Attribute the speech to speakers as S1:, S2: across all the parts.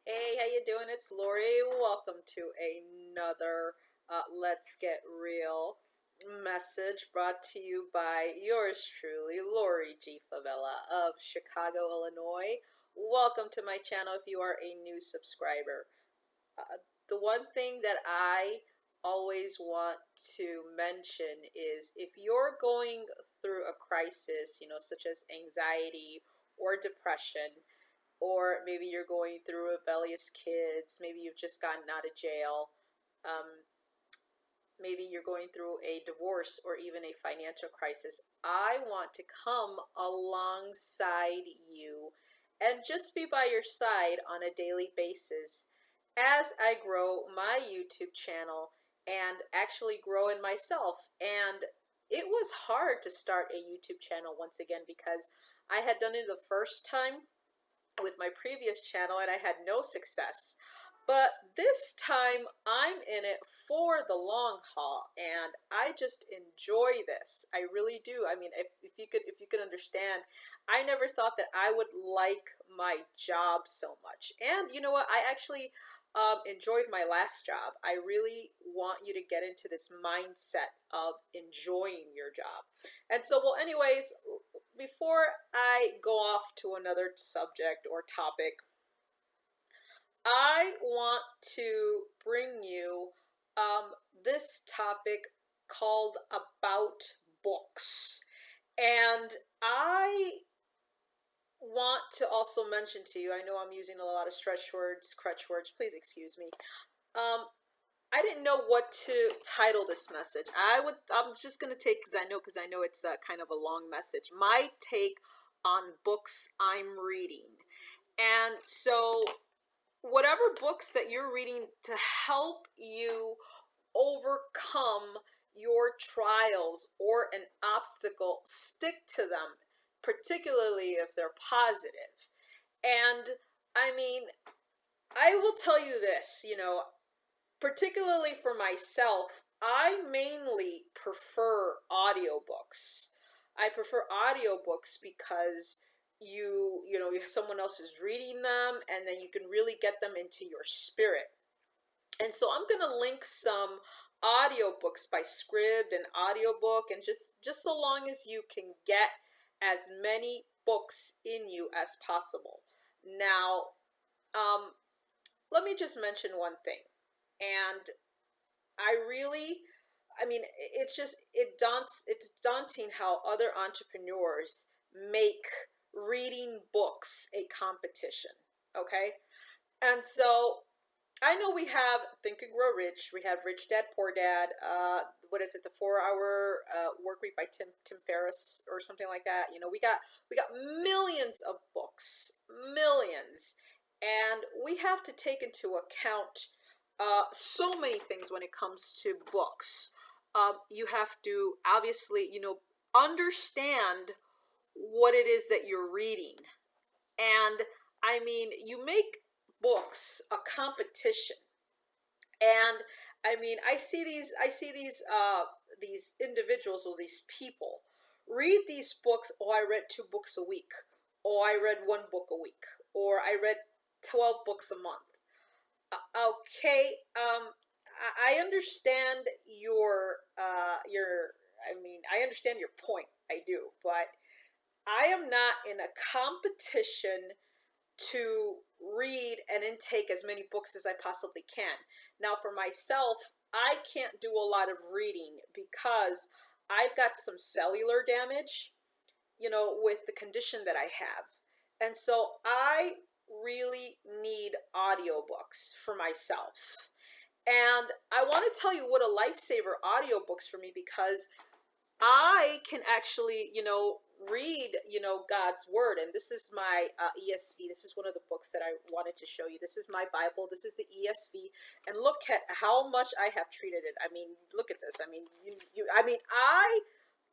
S1: Hey, how you doing? It's Lori. Welcome to another Let's Get Real message brought to you by yours truly, Lori G. Favela of Chicago, Illinois. Welcome to my channel if you are a new subscriber. The one thing that I always want to mention is if you're going through a crisis, such as anxiety or depression, or maybe you're going through rebellious kids, maybe you've just gotten out of jail, um, maybe you're going through a divorce or even a financial crisis. I want to come alongside you and just be by your side on a daily basis as I grow my YouTube channel and actually grow in myself. And it was hard to start a YouTube channel once again because I had done it the first time with my previous channel and I had no success. But this time I'm in it for the long haul and I just enjoy this. I really do. I mean, if you could understand, I never thought that I would like my job so much. And you know what? I actually enjoyed my last job. I really want you to get into this mindset of enjoying your job. And so, well, anyways, before I go off to another subject or topic, I want to bring you this topic called About Books. And I want to also mention to you, I know I'm using a lot of stretch words, crutch words, please excuse me. I didn't know what to title this message. I'm just gonna take because I know it's kind of a long message. My take on books I'm reading, and so whatever books that you're reading to help you overcome your trials or an obstacle, stick to them, particularly if they're positive. And I mean, I will tell you this, particularly for myself, I mainly prefer audiobooks. I prefer audiobooks because someone else is reading them and then you can really get them into your spirit. And so I'm going to link some audiobooks by Scribd and audiobook, and just so long as you can get as many books in you as possible. Now, um, let me just mention one thing. And I mean, it's daunting how other entrepreneurs make reading books a competition. Okay. And so I know we have Think and Grow Rich. We have Rich Dad Poor Dad. What is it? The 4 Hour Work Week by Tim Ferriss or something like that. We got millions of books, millions, and we have to take into account so many things when it comes to books. You have to obviously, understand what it is that you're reading. And I mean, you make books a competition. And I mean, I see these individuals or these people read these books. Oh, I read 2 books a week, or I read 1 book a week, or I read 12 books a month. Okay, I understand your. I mean, I understand your point. I do, but I am not in a competition to read and intake as many books as I possibly can. Now, for myself, I can't do a lot of reading because I've got some cellular damage, with the condition that I have. And so I really need audiobooks for myself. And I want to tell you what a lifesaver audiobooks for me, because I can actually, read, God's word. And this is my ESV. This is one of the books that I wanted to show you. This is my Bible. This is the ESV. And look at how much I have treated it. I mean, look at this. I mean, I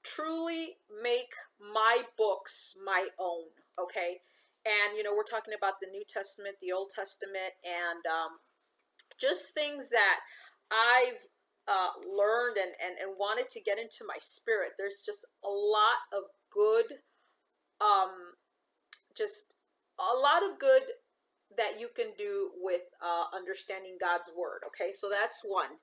S1: truly make my books my own. Okay. And, we're talking about the New Testament, the Old Testament, and just things that I've learned and wanted to get into my spirit. There's just a lot of good, just a lot of good that you can do with understanding God's word. Okay, so that's one.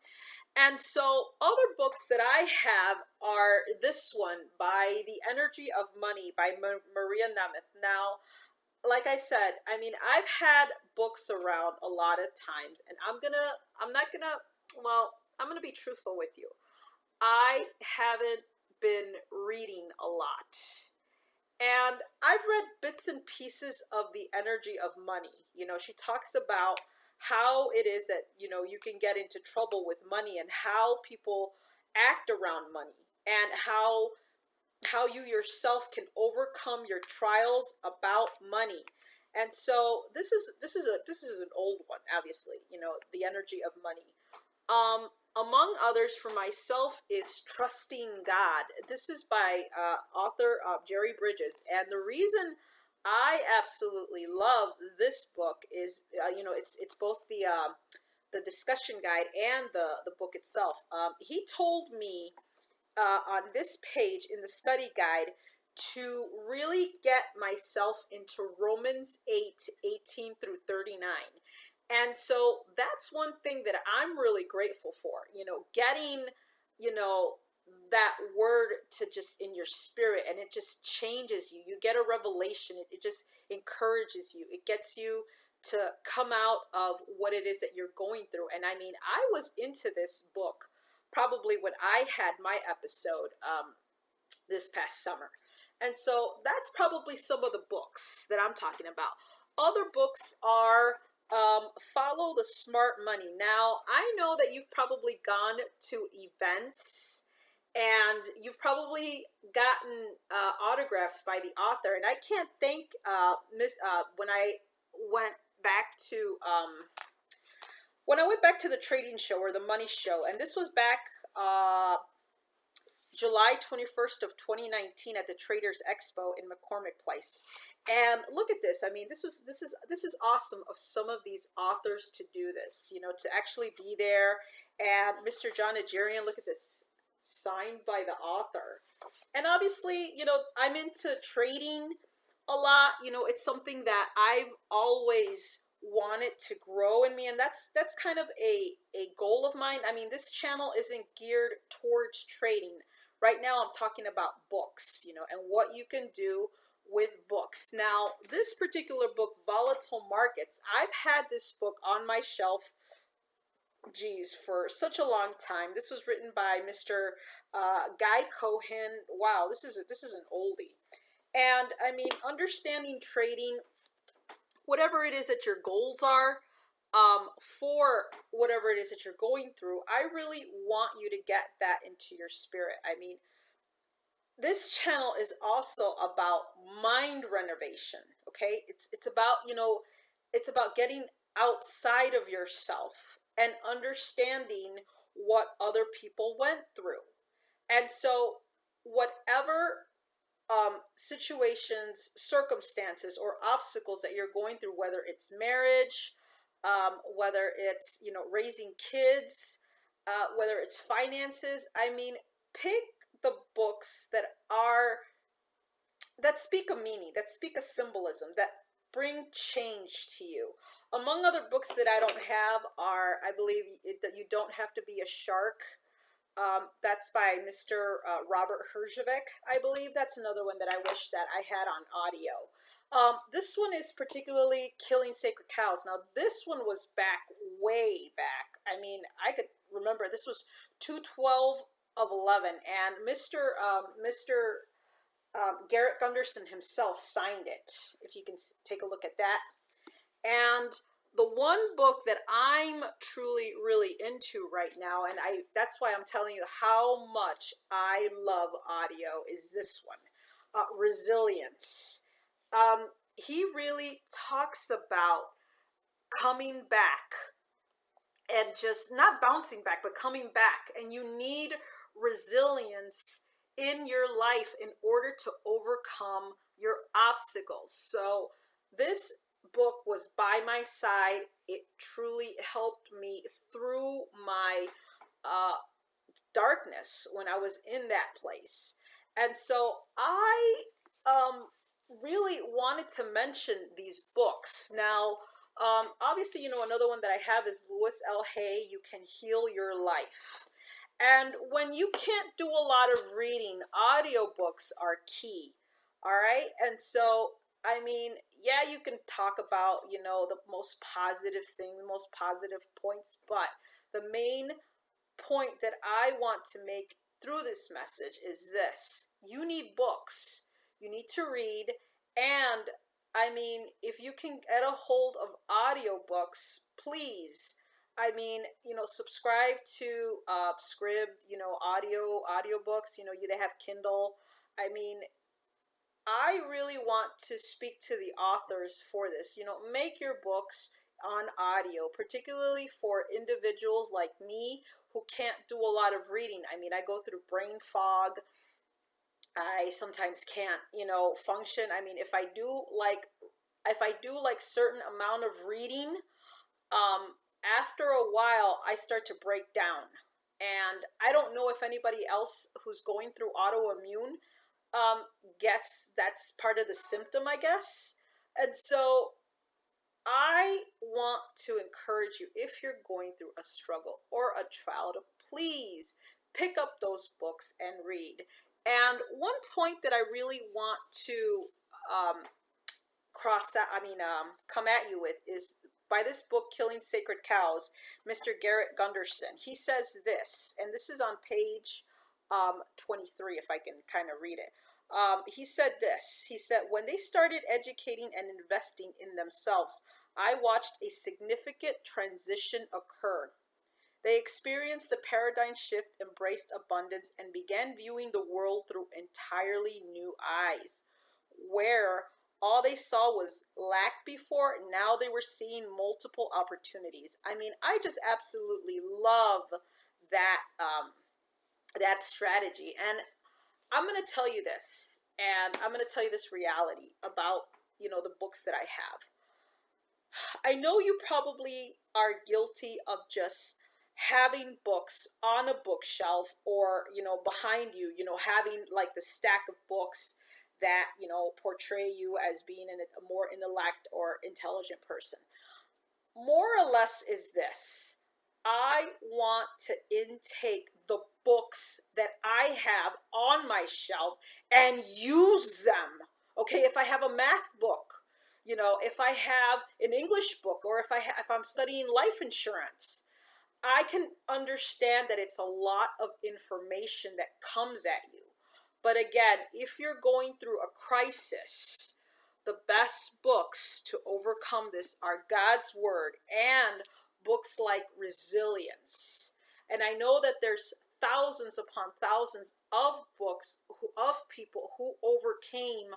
S1: And so other books that I have are this one by The Energy of Money by Maria Nemeth. Now, like I said, I mean, I've had books around a lot of times, and I'm not gonna, well, I'm gonna be truthful with you. I haven't been reading a lot. And I've read bits and pieces of The Energy of Money. You know, she talks about how it is that, you know, you can get into trouble with money and how people act around money and how you yourself can overcome your trials about money. And so this is an old one, obviously, you know, The Energy of Money. Among others for myself is Trusting God. This is by author Jerry Bridges. And the reason I absolutely love this book is, you know, it's both the discussion guide and the book itself. He told me on this page in the study guide to really get myself into Romans 8:18 through 39. And so that's one thing that I'm really grateful for, you know, getting, you know, that word to just in your spirit, and it just changes you. You get a revelation, it just encourages you, it gets you to come out of what it is that you're going through. And I mean, I was into this book probably when I had my episode this past summer. And so that's probably some of the books that I'm talking about. Other books are Follow the Smart Money. Now, I know that you've probably gone to events and you've probably gotten autographs by the author. And I can't thank when I went back to the trading show or the money show, and this was back July 21st of 2019 at the Traders Expo in McCormick Place. And look at this. I mean, this is awesome of some of these authors to do this, you know, to actually be there. And Mr. John Nigerian, look at this, signed by the author. And obviously, you know, I'm into trading a lot. You know, it's something that I've always wanted to grow in me, and that's kind of a goal of mine. I mean, this channel isn't geared towards trading. Right now I'm talking about books, you know, and what you can do with books. Now, this particular book, Volatile Markets, I've had this book on my shelf, geez, for such a long time. This was written by Mr. Guy Cohen. Wow, this is an oldie. And I mean, understanding trading, whatever it is that your goals are, for whatever it is that you're going through, I really want you to get that into your spirit. I mean, this channel is also about mind renovation. Okay, it's about, you know, it's about getting outside of yourself and understanding what other people went through. And so whatever situations, circumstances, or obstacles that you're going through, whether it's marriage, whether it's, you know, raising kids, whether it's finances, I mean, pick the books that speak a meaning, that speak a symbolism, that bring change to you. Among other books that I don't have are, I believe, that You Don't Have to Be a Shark. That's by Mr. Robert Herjavec. I believe that's another one that I wish that I had on audio. This one is particularly Killing Sacred Cows. Now, this one was back, way back. I mean, I could remember this was 212 of 11, and Mr. Garrett Gunderson himself signed it, if you can take a look at that. And the one book that I'm truly really into right now, and that's why I'm telling you how much I love audio, is this one, Resilience. He really talks about coming back and just not bouncing back, but coming back. And you need resilience in your life in order to overcome your obstacles. So this book was by my side. It truly helped me through my darkness when I was in that place. And so I really wanted to mention these books. Now, Obviously, another one that I have is Louis L. Hay, You Can Heal Your Life. And when you can't do a lot of reading, audiobooks are key. All right. And so, I mean, yeah, you can talk about, the most positive thing, the most positive points, but the main point that I want to make through this message is this: you need books, you need to read, and I mean, if you can get a hold of audiobooks, please. I mean, subscribe to Scribd, audiobooks, they have Kindle. I mean, I really want to speak to the authors for this. Make your books on audio, particularly for individuals like me who can't do a lot of reading. I mean, I go through brain fog. I sometimes can't, function. I mean, if I do like certain amount of reading, after a while I start to break down. And I don't know if anybody else who's going through autoimmune gets that's part of the symptom, I guess. And so I want to encourage you, if you're going through a struggle or a trial, to please pick up those books and read. And one point that I really want to um, come at you with is by this book, Killing Sacred Cows, Mr. Garrett Gunderson. He says this, and this is on page 23, if I can kind of read it. He said this. He said, when they started educating and investing in themselves, I watched a significant transition occur. They experienced the paradigm shift, embraced abundance, and began viewing the world through entirely new eyes. Where all they saw was lack before, now they were seeing multiple opportunities. I mean, I just absolutely love that strategy. And I'm going to tell you this, and I'm going to tell you this reality about, the books that I have. I know you probably are guilty of just having books on a bookshelf, or, behind you, having like the stack of books that, portray you as being a more intellect or intelligent person. More or less is this: I want to intake the books that I have on my shelf and use them. Okay, if I have a math book, if I have an English book, or if I'm studying life insurance, I can understand that it's a lot of information that comes at you. But again, if you're going through a crisis, the best books to overcome this are God's Word and books like Resilience. And I know that there's thousands upon thousands of books of people who overcame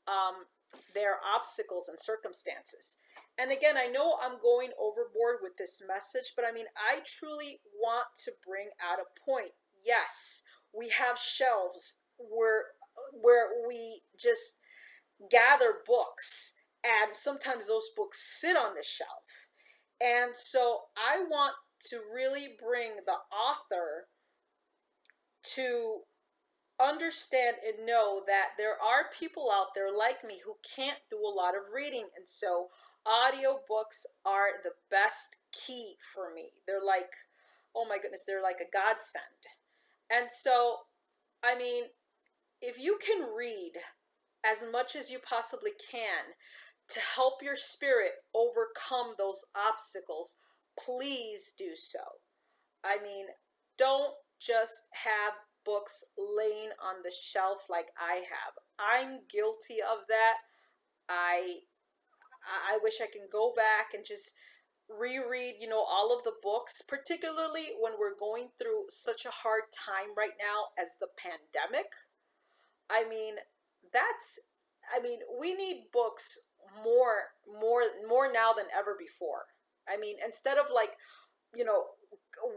S1: um, their obstacles and circumstances. And again, I know I'm going overboard with this message, but I mean, I truly want to bring out a point. Yes, we have shelves where we just gather books, and sometimes those books sit on the shelf. And so I want to really bring the author to understand and know that there are people out there like me who can't do a lot of reading. And so audiobooks are the best key for me. They're like, oh my goodness, they're like a godsend. And so, I mean, if you can read as much as you possibly can to help your spirit overcome those obstacles, please do so. I mean, don't just have books laying on the shelf like I have. I'm guilty of that. I I wish I can go back and just reread, all of the books, particularly when we're going through such a hard time right now as the pandemic. I mean, that's I mean, we need books more now than ever before. I mean, instead of like, you know,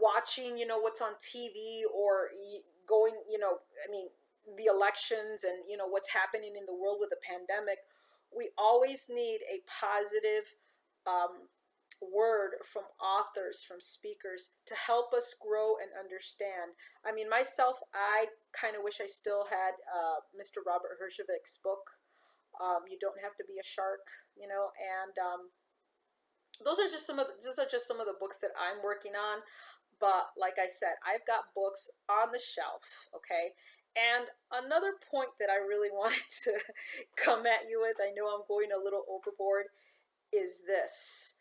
S1: watching, what's on TV, or going, I mean, the elections and, what's happening in the world with the pandemic, we always need a positive um, word from authors, from speakers, to help us grow and understand. I mean, myself, I kind of wish I still had Mr. Robert Herjavec's book. You don't have to be a shark, and Those are just some of the books that I'm working on. But like I said, I've got books on the shelf, okay? And another point that I really wanted to come at you with, I know I'm going a little overboard, is this.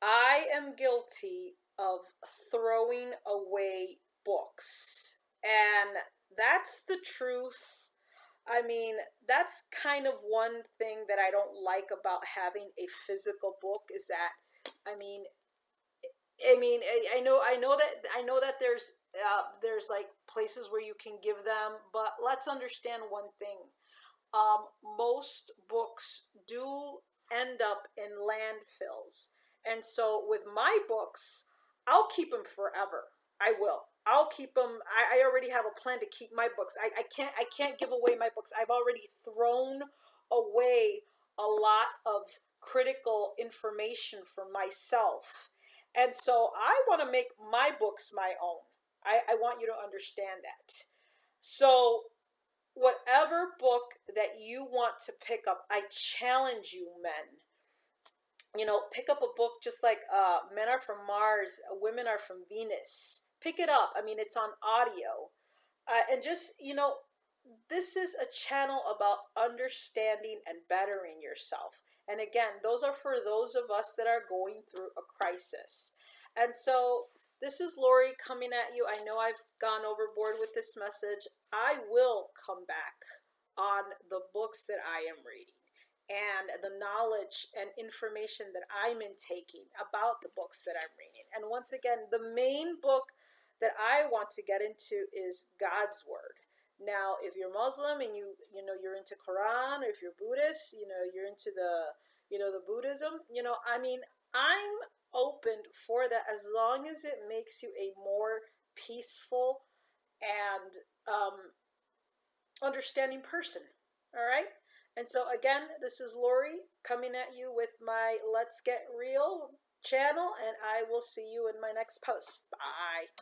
S1: I am guilty of throwing away books. And that's the truth. I mean, that's kind of one thing that I don't like about having a physical book is that, I mean, I know that there's like places where you can give them, but let's understand one thing. Most books do end up in landfills. And so with my books, I'll keep them forever. I will. I'll keep them. I already have a plan to keep my books. I can't give away my books. I've already thrown away a lot of critical information for myself. And so I want to make my books my own. I want you to understand that. So whatever book that you want to pick up, I challenge you, men. You know, pick up a book just like Men Are From Mars, Women Are From Venus. Pick it up. I mean, it's on audio. And just, you know, this is a channel about understanding and bettering yourself. And again, those are for those of us that are going through a crisis. And so this is Lori coming at you. I know I've gone overboard with this message. I will come back on the books that I am reading and the knowledge and information that I'm intaking about the books that I'm reading. And once again, the main book that I want to get into is God's Word. Now, if you're Muslim and you're into Quran, or if you're Buddhist, you're into the Buddhism, I mean, I'm open for that as long as it makes you a more peaceful and understanding person. All right? And so again, this is Lori coming at you with my Let's Get Real channel, and I will see you in my next post. Bye.